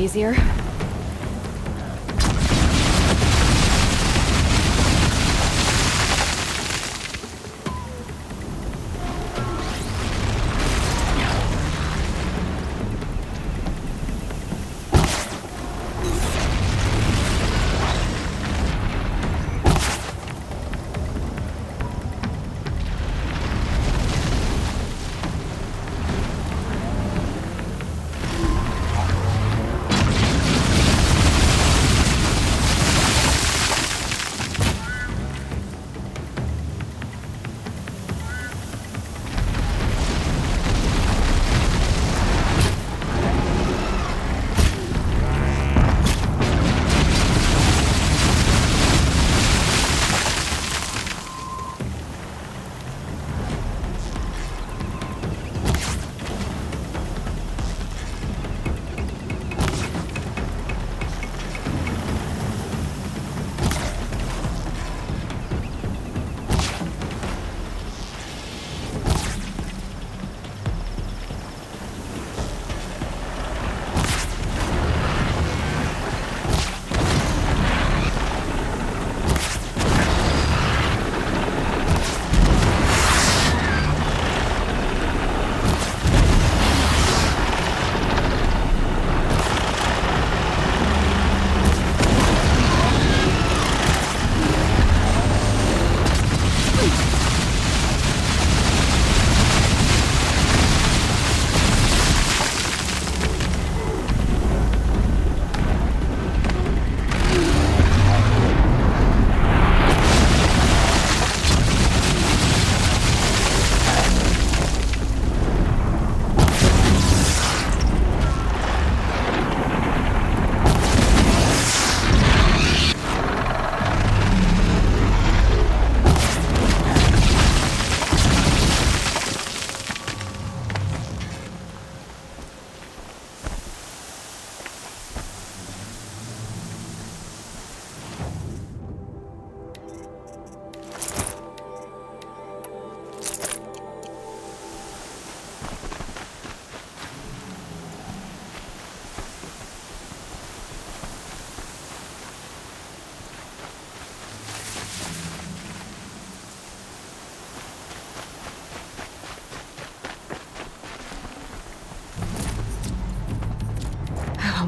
easier.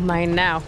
Mine now.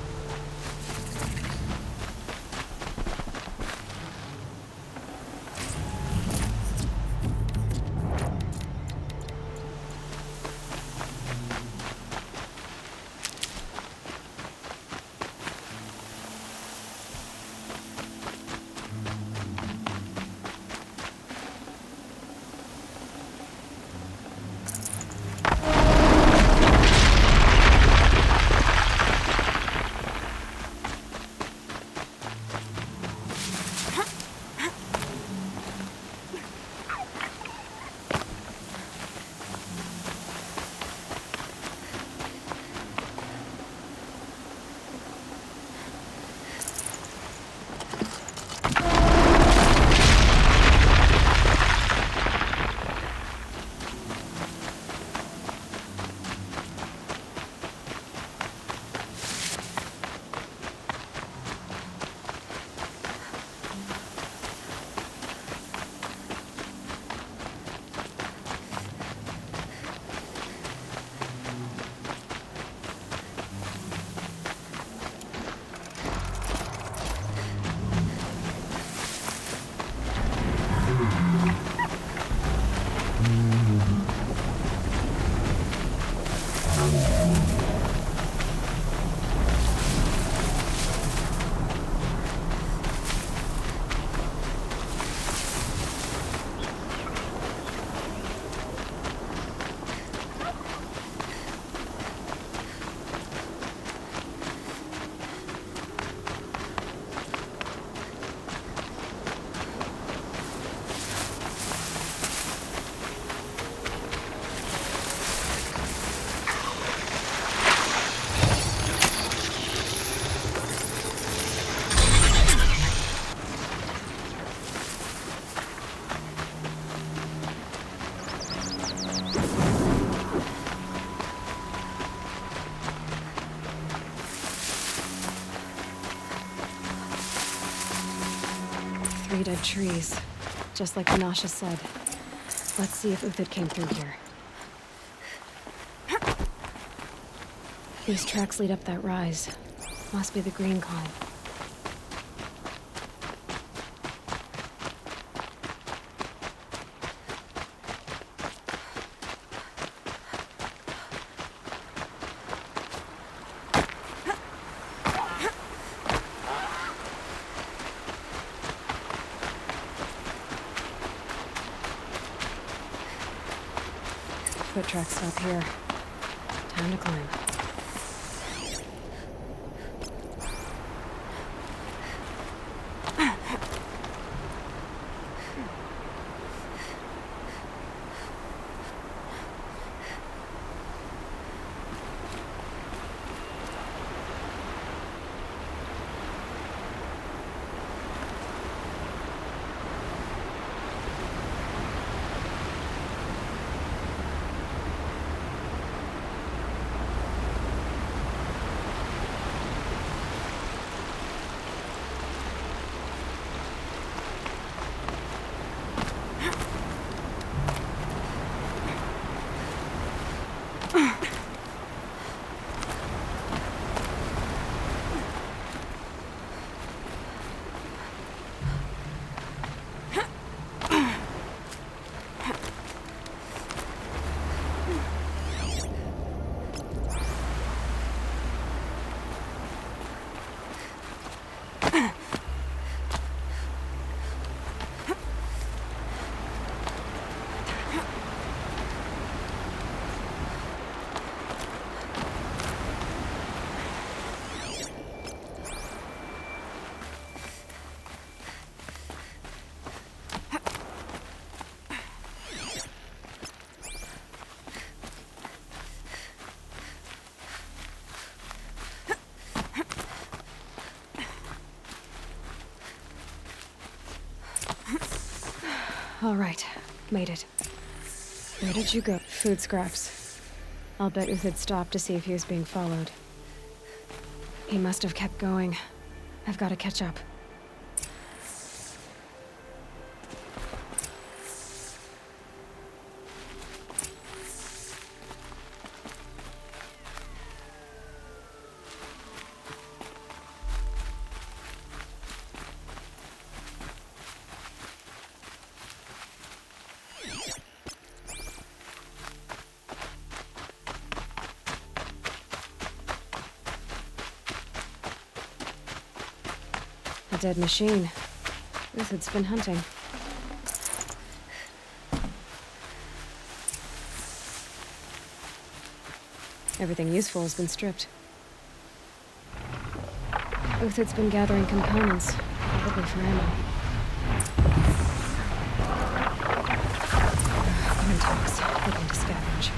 3 dead trees, just like Nasha said. Let's see if Uthid came through here. These tracks lead up that rise. Must be the green climb. Foot tracks stop here. Time to climb. All right, made it. Where did you go? Food scraps. I'll bet Uthid stopped to see if he was being followed. He must have kept going. I've got to catch up. A dead machine. Uthid's been hunting. Everything useful has been stripped. Uthid's been gathering components, probably for ammo. Common talks, looking to scavenge.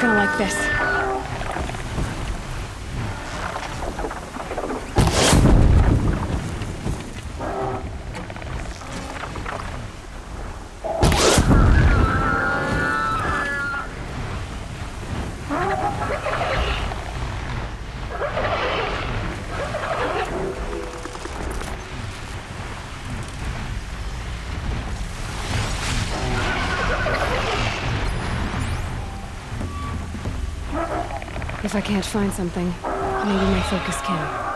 Like this. If I can't find something, maybe my focus can.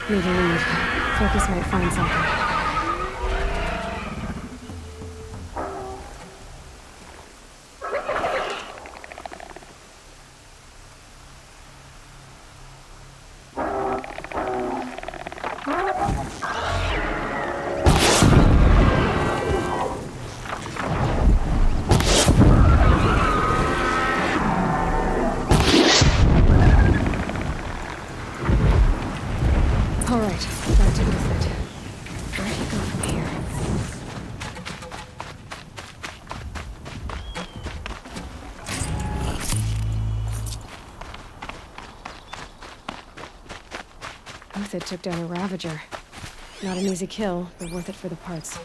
Need to leave. Focus might find something. Alright, back to Uthid. Where do you go from here? Uthid took down a Ravager. Not an easy kill, but worth it for the parts.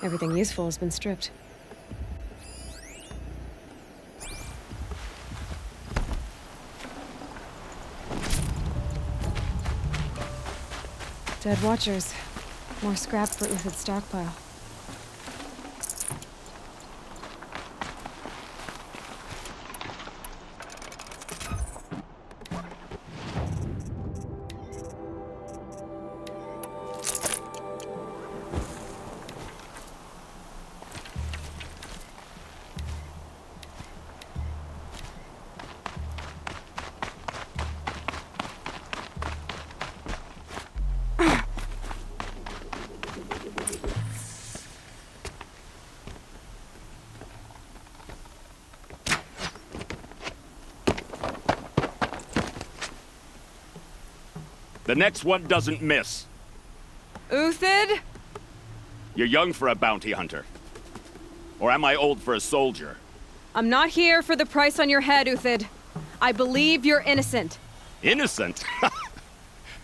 Everything useful has been stripped. Dead Watchers. More scrap for Uthid's stockpile. The next one doesn't miss. Uthid? You're young for a bounty hunter. Or am I old for a soldier? I'm not here for the price on your head, Uthid. I believe you're innocent. Innocent?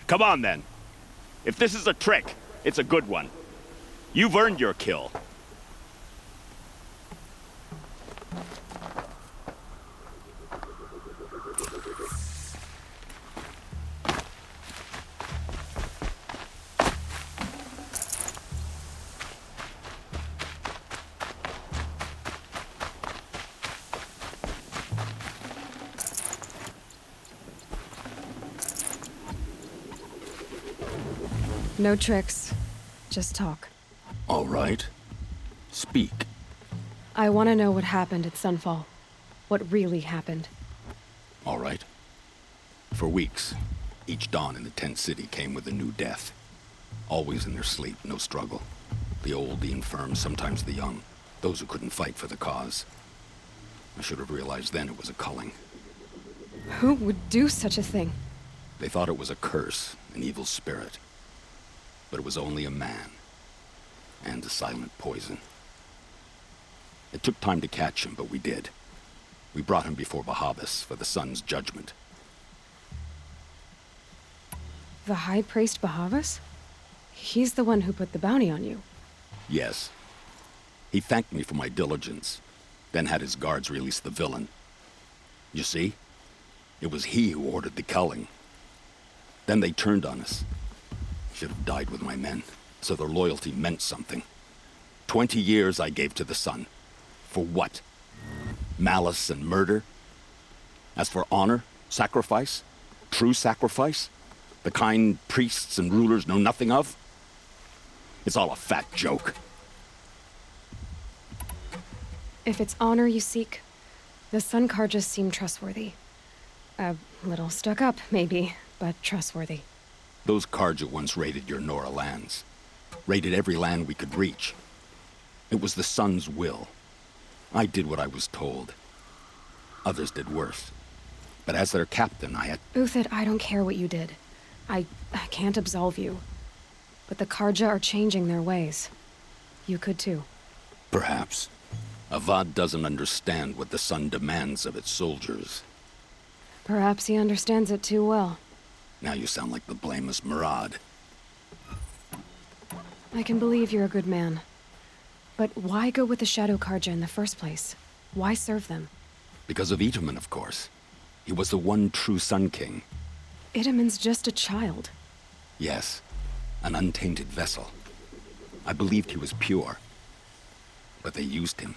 Come on, then. If this is a trick, it's a good one. You've earned your kill. No tricks. Just talk. All right. Speak. I want to know what happened at Sunfall. What really happened. All right. For weeks, each dawn in the tent city came with a new death. Always in their sleep, no struggle. The old, the infirm, sometimes the young. Those who couldn't fight for the cause. I should have realized then it was a culling. Who would do such a thing? They thought it was a curse, an evil spirit. But it was only a man. And a silent poison. It took time to catch him, but we did. We brought him before Bahavas for the sun's judgment. The High Priest Bahavas? He's the one who put the bounty on you. Yes. He thanked me for my diligence, then had his guards release the villain. You see? It was he who ordered the culling. Then they turned on us. Should have died with my men, so their loyalty meant something. 20 years I gave to the sun. For what? Malice and murder? As for honor, sacrifice, true sacrifice, the kind priests and rulers know nothing of? It's all a fat joke. If it's honor you seek, the Sun Karjas seem trustworthy. A little stuck up, maybe, but trustworthy. Those Karja once raided your Nora lands. Raided every land we could reach. It was the Sun's will. I did what I was told. Others did worse. But as their captain, I had... Uthid, I don't care what you did. I can't absolve you. But the Karja are changing their ways. You could too. Perhaps. Avad doesn't understand what the Sun demands of its soldiers. Perhaps he understands it too well. Now you sound like the blameless Murad. I can believe you're a good man. But why go with the Shadow Karja in the first place? Why serve them? Because of Itaman, of course. He was the one true Sun King. Itaman's just a child. Yes, an untainted vessel. I believed he was pure. But they used him.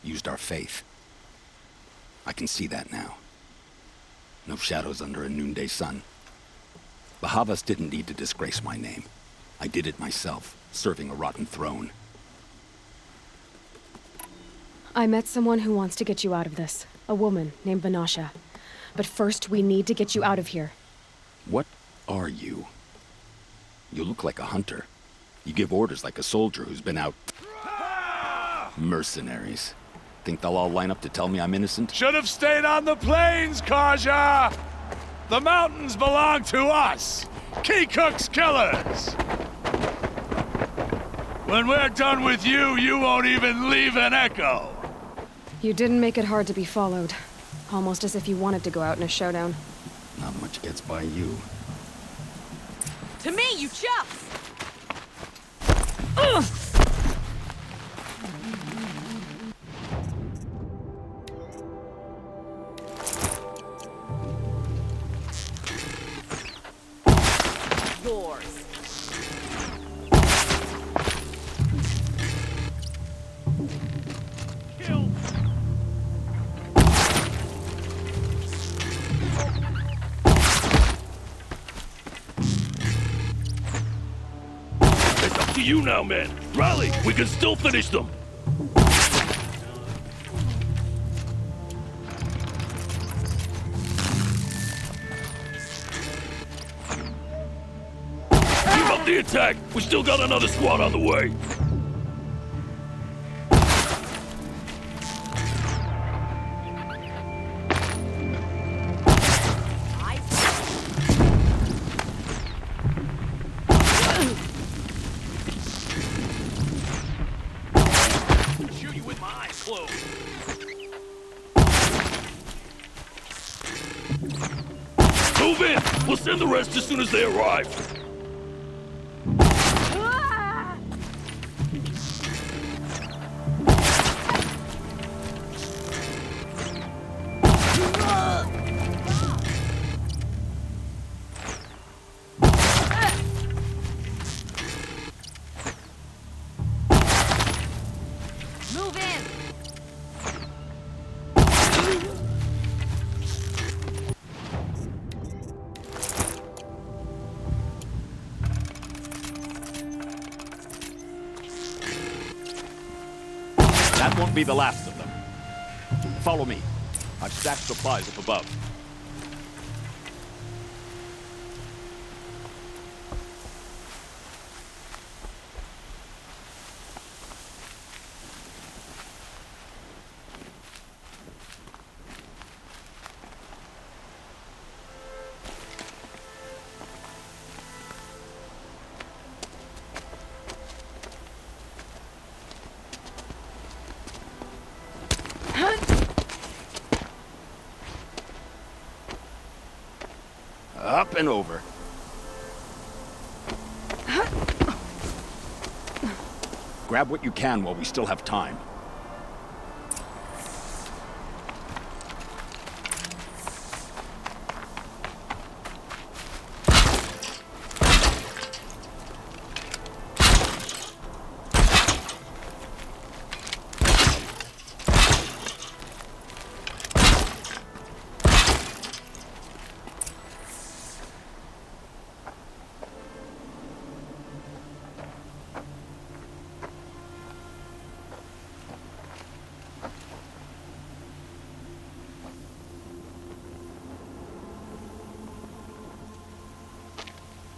Used our faith. I can see that now. No shadows under a noonday sun. Bahavas didn't need to disgrace my name. I did it myself, serving a rotten throne. I met someone who wants to get you out of this. A woman named Vanasha. But first, we need to get you out of here. What are you? You look like a hunter. You give orders like a soldier who's been out... Mercenaries. Think they'll all line up to tell me I'm innocent? Should have stayed on the plains, Kaja! The mountains belong to us! Keecook's killers! When we're done with you, you won't even leave an echo! You didn't make it hard to be followed. Almost as if you wanted to go out in a showdown. Not much gets by you. To me, you chuffs! Yours. Kill! It's up to you now, man. Rally, we can still finish them. Keep up the attack. We still got another squad on the way. Shoot you with my eyes closed. Move in! We'll send the rest as soon as they arrive. Move in! That won't be the last of them. Follow me. I've stacked supplies up above. Up and over. Grab what you can while we still have time.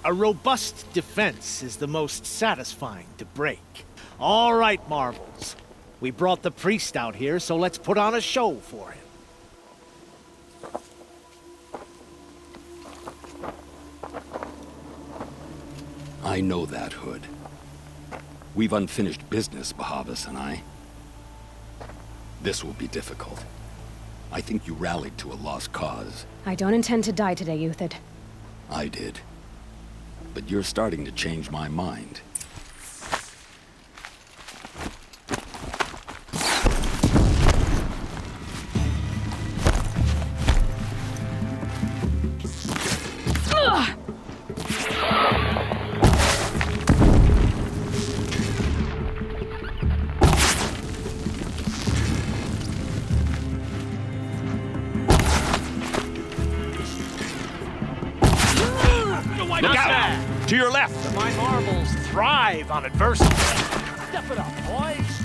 A robust defense is the most satisfying to break. All right, Marvels. We brought the priest out here, so let's put on a show for him. I know that, Hood. We've unfinished business, Bahavas and I. This will be difficult. I think you rallied to a lost cause. I don't intend to die today, Euthyd. I did. But you're starting to change my mind. Look Not out! bad. To your left! My marbles thrive on adversity. Step it up, boys.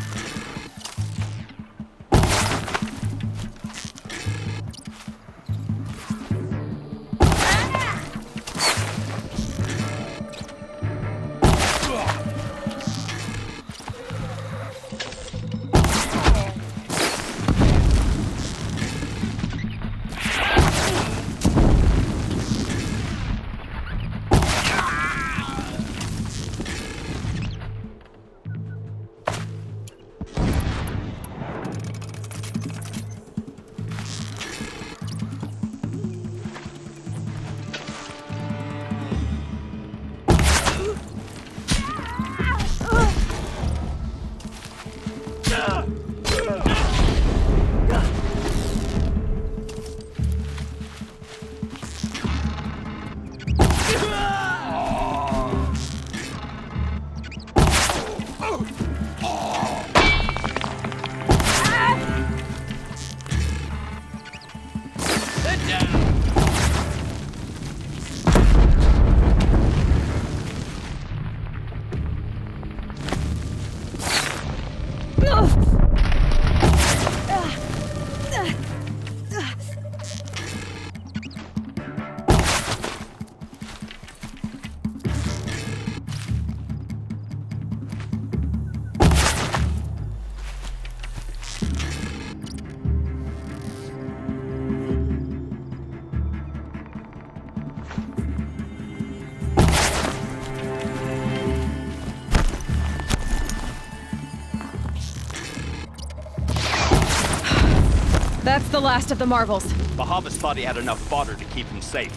That's the last of the marbles. Bahavas thought he had enough fodder to keep him safe.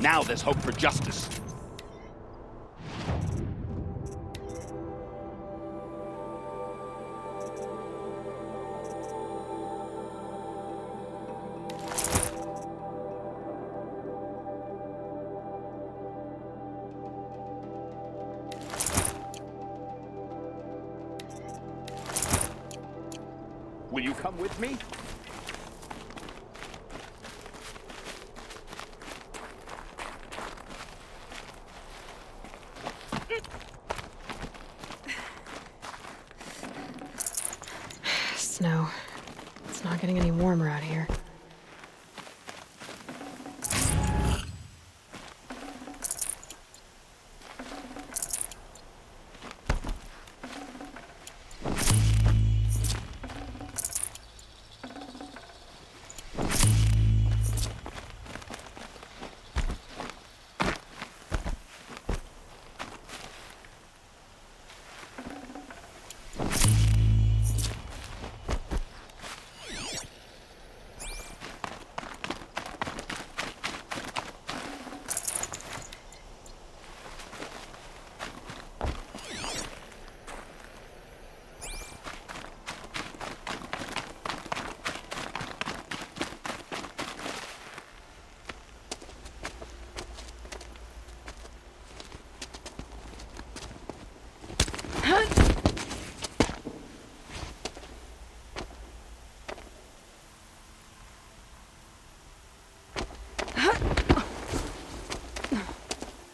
Now there's hope for justice. Will you come with me? Snow. It's not getting any warmer out here.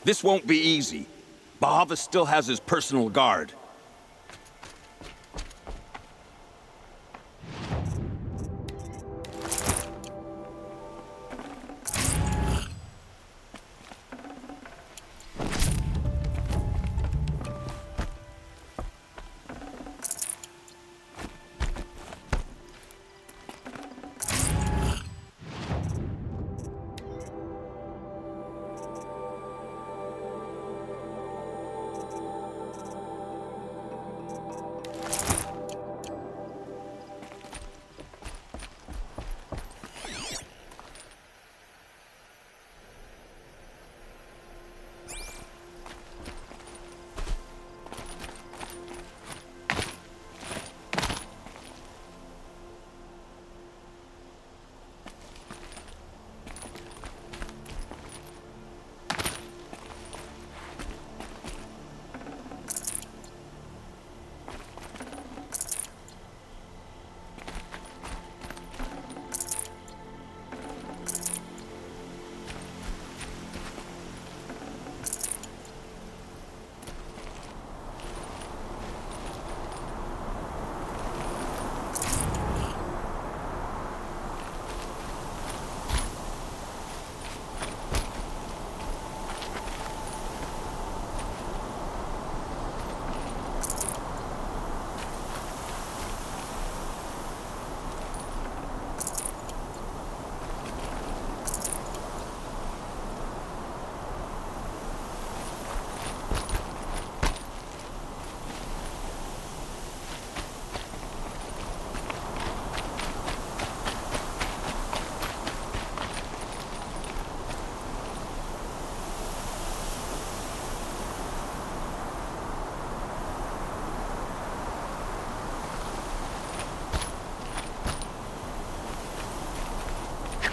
This won't be easy. Bahava still has his personal guard.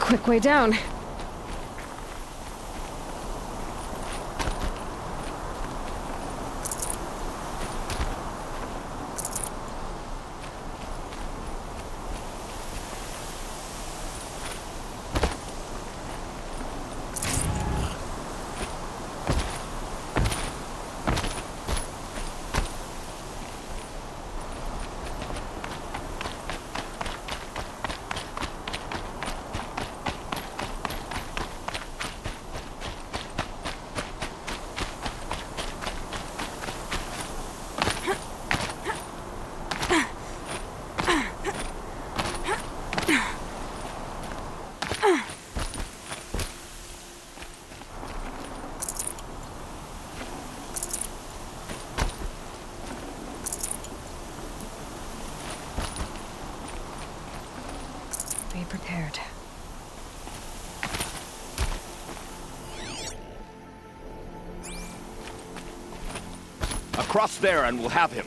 quick way down. Be prepared. Across there and we'll have him.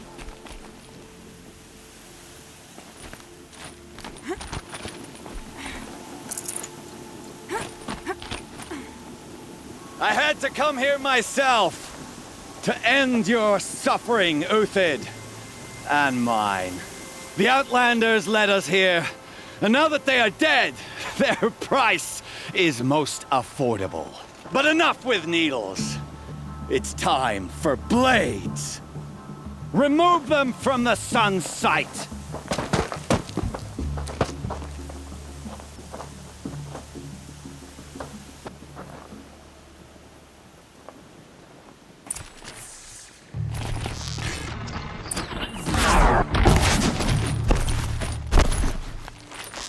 I had to come here myself to end your suffering, Uthid, and mine. The Outlanders led us here, and now that they are dead, their price is most affordable. But enough with needles. It's time for blades. Remove them from the sun's sight.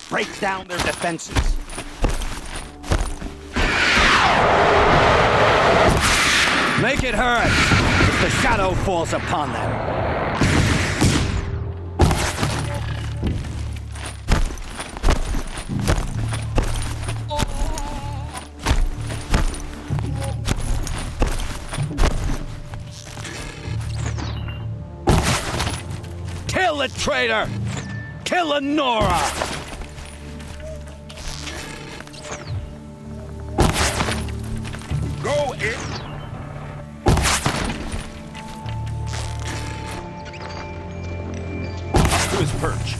Break down their defenses. Make it hurt as the shadow falls upon them. Kill the traitor! Kill Lenora! Go in. Up to his perch.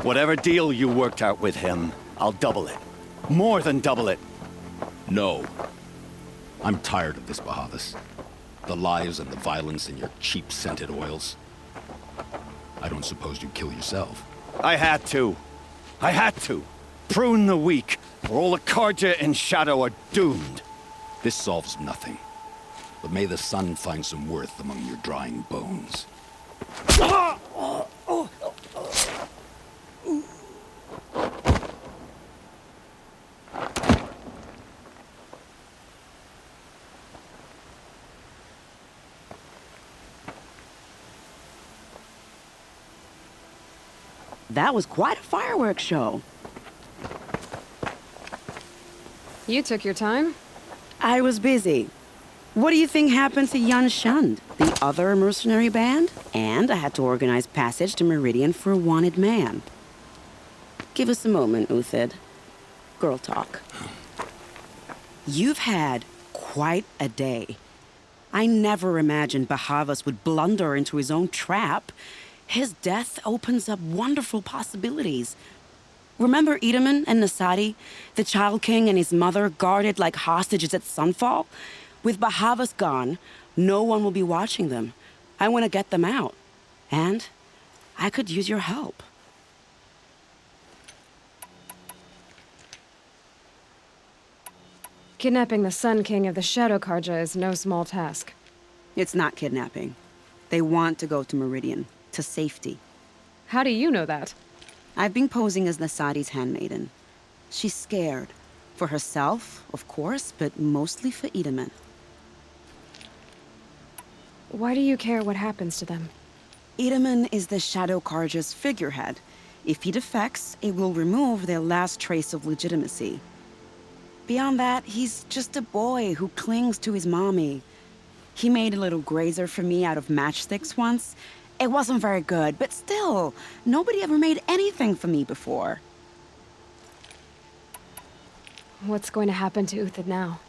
Whatever deal you worked out with him, I'll double it. More than double it. No. I'm tired of this, Bahavas. The lies and the violence and your cheap scented oils. I don't suppose you kill yourself. I had to. I had to. Prune the weak, or all the Karja in Shadow are doomed. This solves nothing. But may the sun find some worth among your drying bones. That was quite a fireworks show. You took your time? I was busy. What do you think happened to Yun Shund, the other mercenary band? And I had to organize passage to Meridian for a wanted man. Give us a moment, Uthid. Girl talk. You've had quite a day. I never imagined Bahavas would blunder into his own trap. His death opens up wonderful possibilities. Remember Edaman and Nasadi, the Child King and his mother guarded like hostages at sunfall? With Bahavas gone, no one will be watching them. I want to get them out. And I could use your help. Kidnapping the Sun King of the Shadow Karja is no small task. It's not kidnapping. They want to go to Meridian, to safety. How do you know that? I've been posing as Nasadi's handmaiden. She's scared. For herself, of course, but mostly for Itamen. Why do you care what happens to them? Itamen is the Shadow Karja's figurehead. If he defects, it will remove their last trace of legitimacy. Beyond that, he's just a boy who clings to his mommy. He made a little grazer for me out of matchsticks once. It wasn't very good, but still, nobody ever made anything for me before. What's going to happen to Uthid now?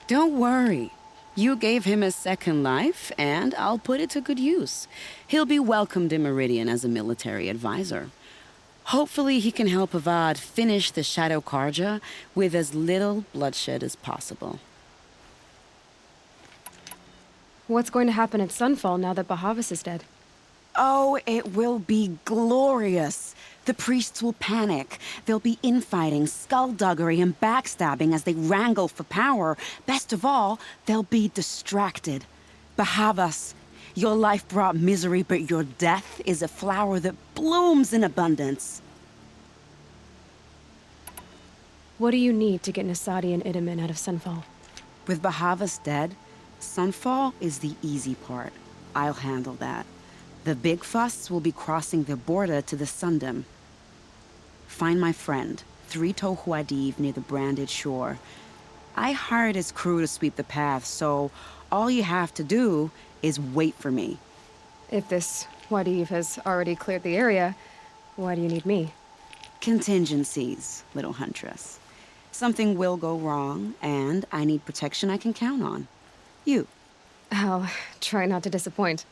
Don't worry. You gave him a second life, and I'll put it to good use. He'll be welcomed in Meridian as a military advisor. Hopefully he can help Avad finish the Shadow Karja with as little bloodshed as possible. What's going to happen at Sunfall now that Bahavas is dead? Oh, it will be glorious. The priests will panic. There'll be infighting, skullduggery, and backstabbing as they wrangle for power. Best of all, they'll be distracted. Bahavas, your life brought misery, but your death is a flower that blooms in abundance. What do you need to get Nasadi and Itamen out of Sunfall? With Bahavas dead, Sunfall is the easy part. I'll handle that. The big fuss will be crossing the border to the Sundom. Find my friend, 3 Tohuadiv near the branded shore. I hired his crew to sweep the path, so all you have to do is wait for me. If this Wadiv has already cleared the area, why do you need me? Contingencies, little huntress. Something will go wrong, and I need protection I can count on. You. I'll try not to disappoint.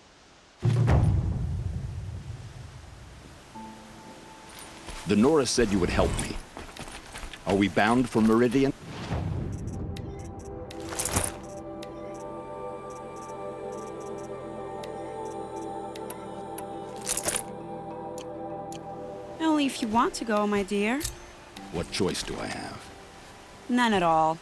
The Nora said you would help me. Are we bound for Meridian? Only if you want to go, my dear. What choice do I have? None at all.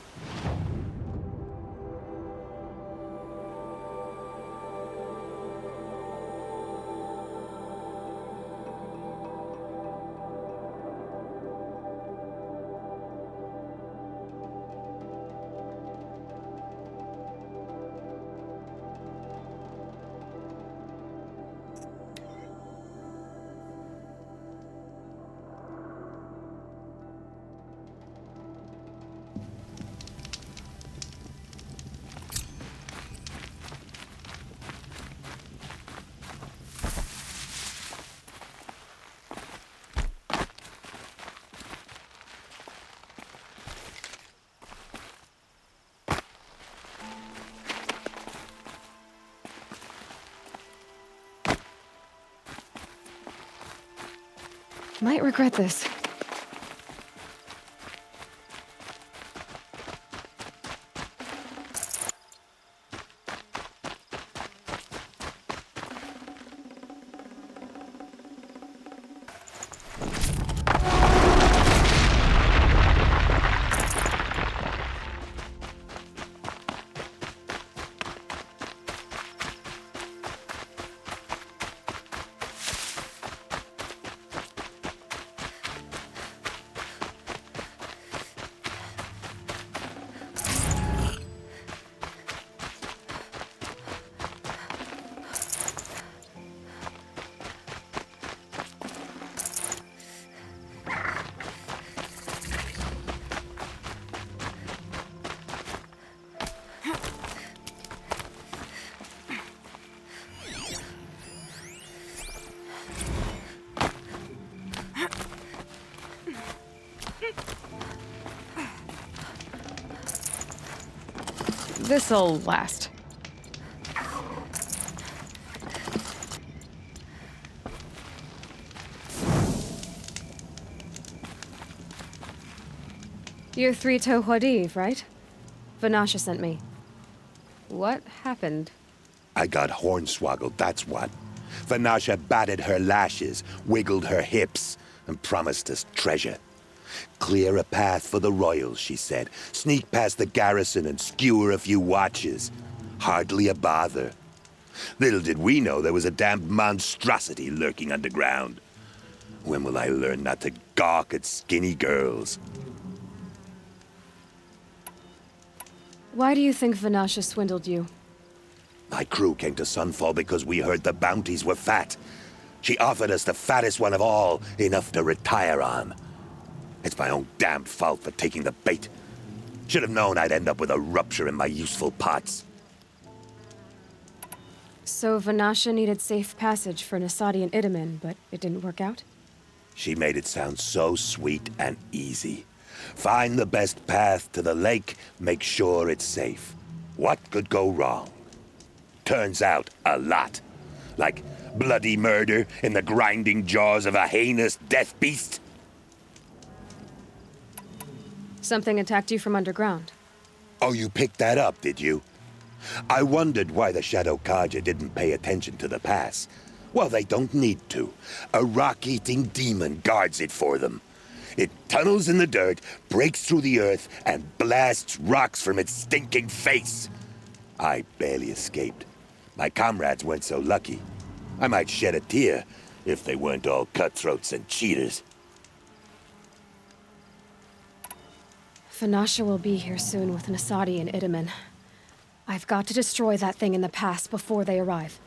Might regret this. This'll last. You're 3 Tohuadiv, right? Vanasha sent me. What happened? I got hornswoggled, that's what. Vanasha batted her lashes, wiggled her hips, and promised us treasure. Clear a path for the royals, she said. Sneak past the garrison and skewer a few watches. Hardly a bother. Little did we know there was a damned monstrosity lurking underground. When will I learn not to gawk at skinny girls? Why do you think Vanasha swindled you? My crew came to Sunfall because we heard the bounties were fat. She offered us the fattest one of all, enough to retire on. It's my own damned fault for taking the bait. Should have known I'd end up with a rupture in my useful parts. So Vanasha needed safe passage for Nasadi and Itamen, but it didn't work out? She made it sound so sweet and easy. Find the best path to the lake, make sure it's safe. What could go wrong? Turns out, a lot. Like bloody murder in the grinding jaws of a heinous death beast. Something attacked you from underground. Oh, you picked that up, did you? I wondered why the Shadow Kaja didn't pay attention to the pass. Well, they don't need to. A rock-eating demon guards it for them. It tunnels in the dirt, breaks through the earth, and blasts rocks from its stinking face. I barely escaped. My comrades weren't so lucky. I might shed a tear if they weren't all cutthroats and cheaters. Vanasha will be here soon with Nasadi and Itamen. I've got to destroy that thing in the pass before they arrive.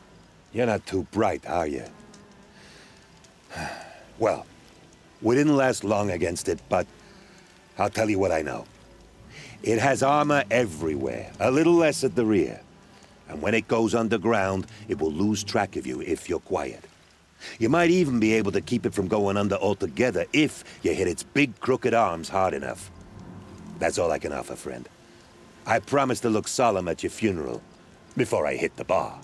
You're not too bright, are you? Well, we didn't last long against it, but I'll tell you what I know. It has armor everywhere, a little less at the rear. And when it goes underground, it will lose track of you if you're quiet. You might even be able to keep it from going under altogether if you hit its big crooked arms hard enough. That's all I can offer, friend. I promise to look solemn at your funeral before I hit the bar.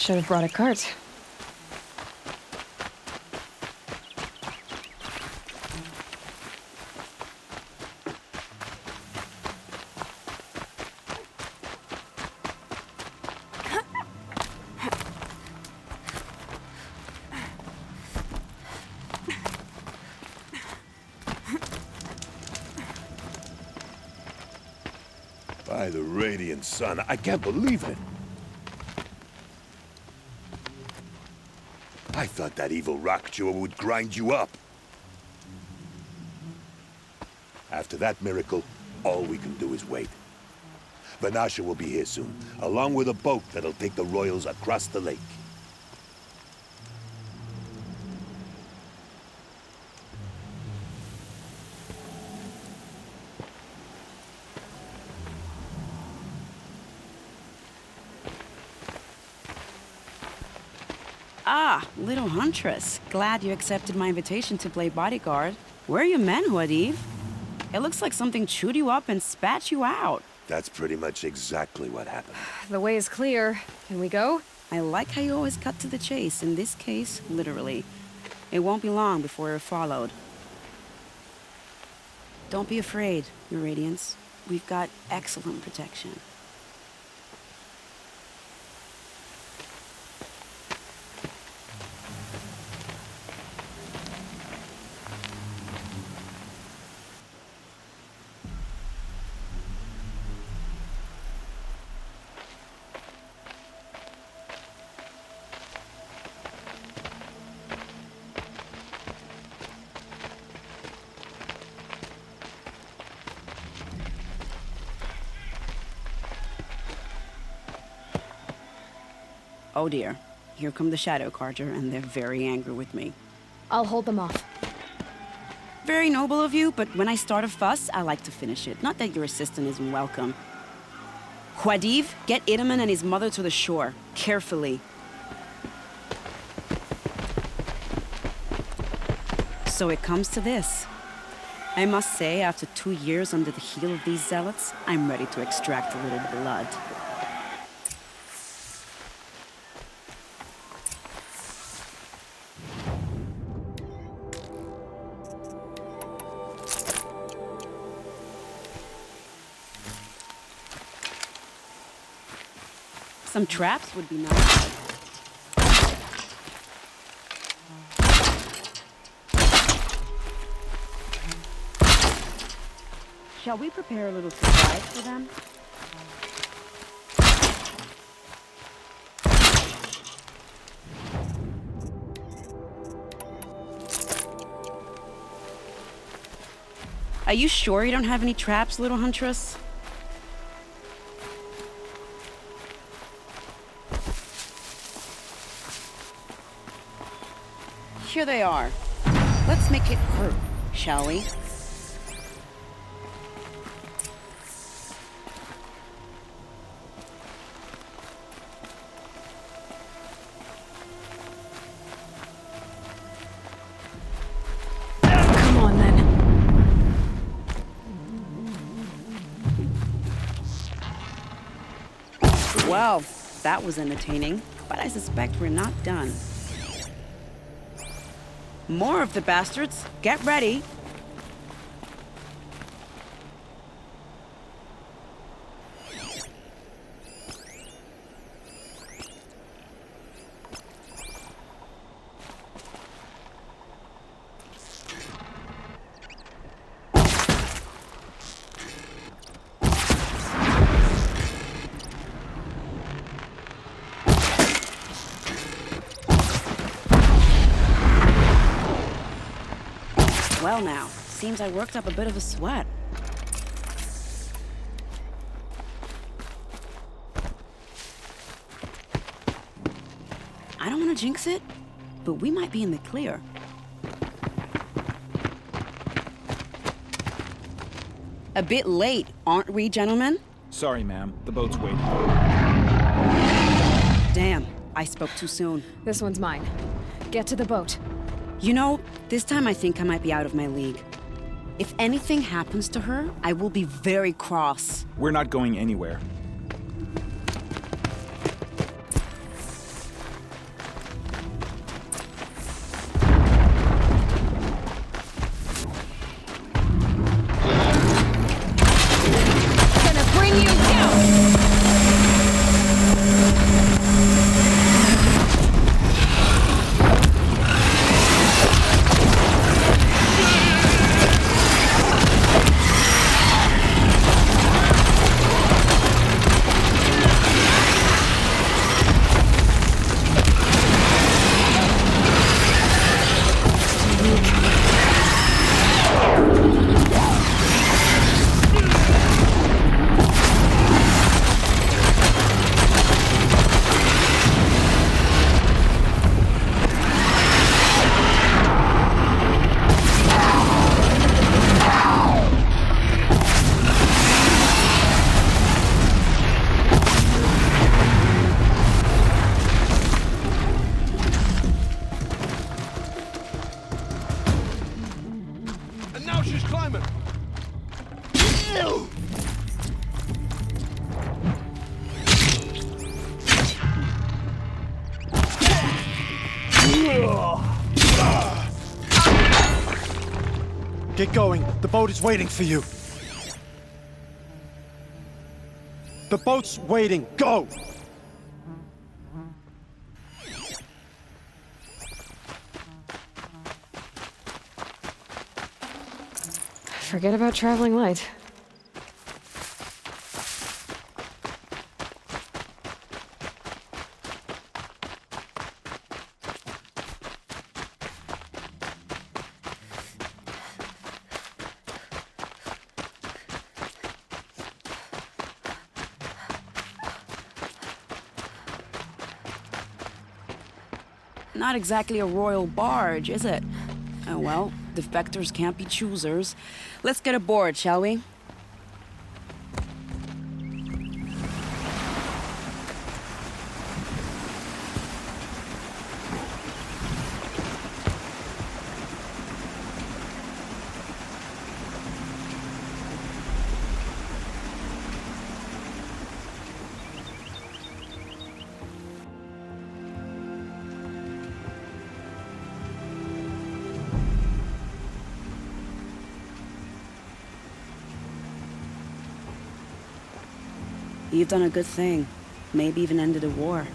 Should have brought a cart. By the radiant sun, I can't believe it. I thought that evil rock chewer would grind you up. After that miracle, all we can do is wait. Vanasha will be here soon, along with a boat that'll take the royals across the lake. Ah, little huntress. Glad you accepted my invitation to play bodyguard. Where are your men, Huadiv? It looks like something chewed you up and spat you out. That's pretty much exactly what happened. The way is clear. Can we go? I like how you always cut to the chase. In this case, literally. It won't be long before we're followed. Don't be afraid, Your Radiance. We've got excellent protection. Oh dear. Here come the Shadow Carter, and they're very angry with me. I'll hold them off. Very noble of you, but when I start a fuss, I like to finish it. Not that your assistant isn't welcome. Huadiv, get Itaman and his mother to the shore. Carefully. So it comes to this. I must say, after 2 years under the heel of these zealots, I'm ready to extract a little blood. Some traps would be nice. Shall we prepare a little surprise for them? Are you sure you don't have any traps, little huntress? Here they are. Let's make it hurt, shall we? Come on, then. Well, that was entertaining, but I suspect we're not done. More of the bastards. Get ready. Well now, seems I worked up a bit of a sweat. I don't want to jinx it, but we might be in the clear. A bit late, aren't we, gentlemen? Sorry, ma'am. The boat's waiting. Damn, I spoke too soon. This one's mine. Get to the boat. You know, this time I think I might be out of my league. If anything happens to her, I will be very cross. We're not going anywhere. she's climbing. Get going. The boat is waiting for you. The boat's waiting. Go! Forget about traveling light. Not exactly a royal barge, is it? Oh well, defectors can't be choosers. Let's get aboard, shall we? You've done a good thing. Maybe even ended a war.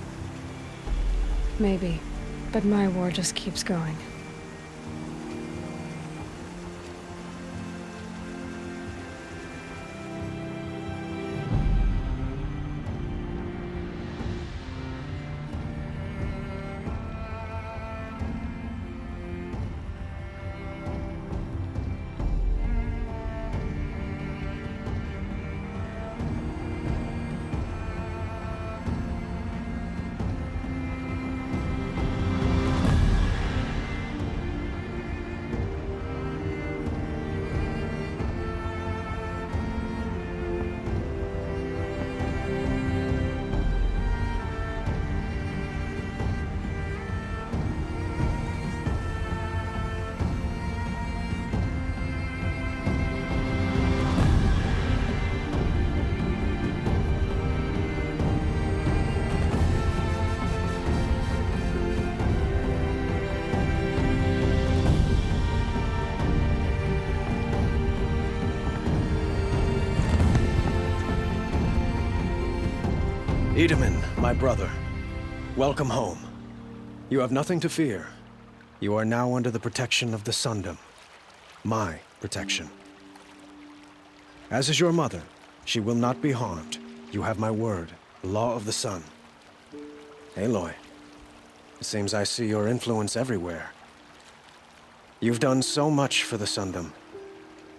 Maybe. But my war just keeps going. Edaman, my brother, welcome home. You have nothing to fear. You are now under the protection of the Sundom. My protection. As is your mother, she will not be harmed. You have my word, the law of the sun. Aloy, it seems I see your influence everywhere. You've done so much for the Sundom,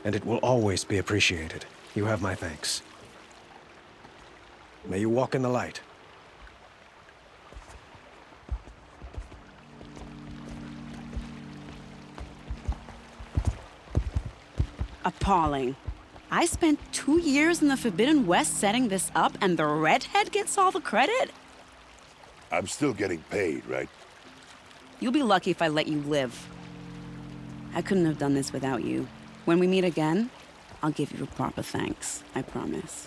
and it will always be appreciated. You have my thanks. May you walk in the light. Appalling. I spent 2 years in the Forbidden West setting this up, and the redhead gets all the credit? I'm still getting paid, right? You'll be lucky if I let you live. I couldn't have done this without you. When we meet again, I'll give you a proper thanks, I promise.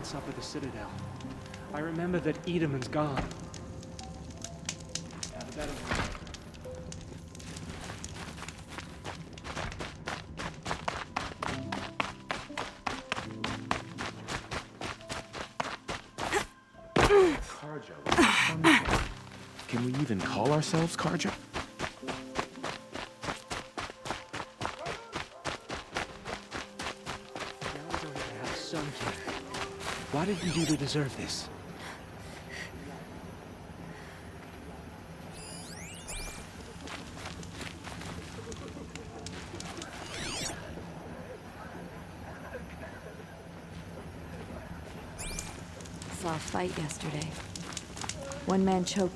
once up at the Citadel. I remember that Edamon's gone. Have a better one. Karja. Can we even call ourselves Karja? Now we don't even have a son here. What did you do to deserve this? Saw a fight yesterday. One man choked